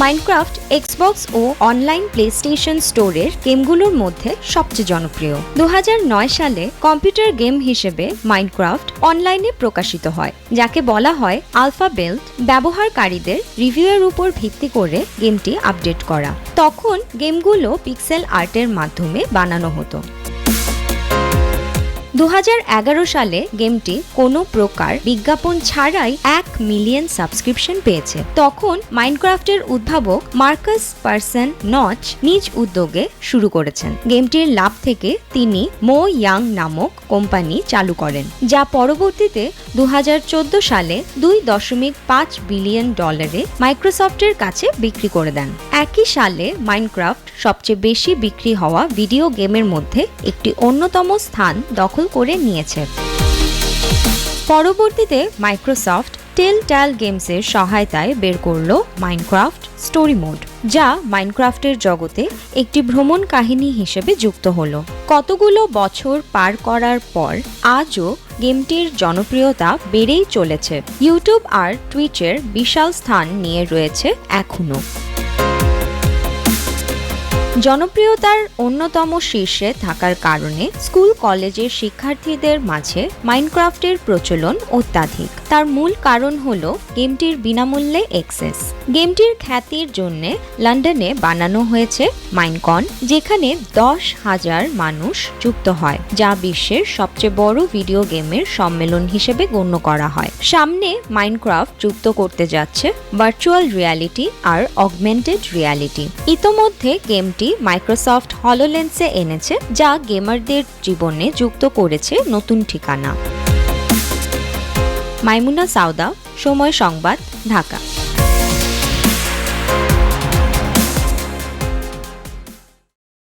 Minecraft Xbox ও online PlayStation স্টোরের গেমগুলোর মধ্যে সবচেয়ে জনপ্রিয়। 2009 সালে কম্পিউটার গেম হিসেবে মাইনক্রাফট অনলাইনে প্রকাশিত হয়, যাকে বলা হয় আলফা বিল্ড। ব্যবহারকারীদের রিভিউয়ের উপর ভিত্তি করে গেমটি আপডেট করা। তখন গেমগুলো পিক্সেল আর্টের মাধ্যমে বানানো হতো। 2011 সালে গেমটি কোনো প্রকার বিজ্ঞাপন ছাড়াই 1 মিলিয়ন সাবস্ক্রিপশন পেয়েছে। তখন মাইনক্রাফটের উদ্ভাবক মার্কাস পারসন নচ নিজ উদ্যোগে শুরু করেছেন। গেমটির লাভ থেকে তিনি মো ইয়াং নামক কোম্পানি চালু করেন, যা পরবর্তীতে 2014 সালে $2.5 বিলিয়ন মাইক্রোসফটের কাছে বিক্রি করে দেন। একই সালে মাইনক্রাফট সবচেয়ে বেশি বিক্রি হওয়া ভিডিও গেমের মধ্যে একটি অন্যতম স্থান দখল করে নিয়েছে। পরবর্তীতে মাইক্রোসফট টেলটেল গেমসের সহায়তায় বের করল মাইনক্রাফট স্টোরি মোড, যা মাইনক্রাফটের জগতে একটি ভ্রমণ কাহিনী হিসেবে যুক্ত হলো। কতগুলো বছর পার করার পর আজও গেমটির জনপ্রিয়তা বেড়েই চলেছে। ইউটিউব আর টুইচের বিশাল স্থান নিয়ে রয়েছে এখনো। জনপ্রিয়তার অন্যতম শীর্ষে থাকার কারণে স্কুল কলেজের শিক্ষার্থীদের মাঝে মাইনক্রাফটের প্রচলন অত্যাধিক। তার মূল কারণ হল গেমটির বিনামূল্যে অ্যাক্সেস। গেমটির খ্যাতির জন্য লন্ডনে বানানো হয়েছে মাইনকন, যেখানে 10,000 মানুষ যুক্ত হয়, যা বিশ্বের সবচেয়ে বড় ভিডিও গেমের সম্মেলন হিসেবে গণ্য করা হয়। সামনে মাইনক্রাফট যুক্ত করতে যাচ্ছে ভার্চুয়াল রিয়ালিটি আর অগমেন্টেড রিয়ালিটি। ইতোমধ্যে গেমটি মাইক্রোসফট হলোলেন্সে এনেছে, যা গেমারদের জীবনে যুক্ত করেছে নতুন ঠিকানা। মাইমুনা সাউদা, সময় সংবাদ, ঢাকা।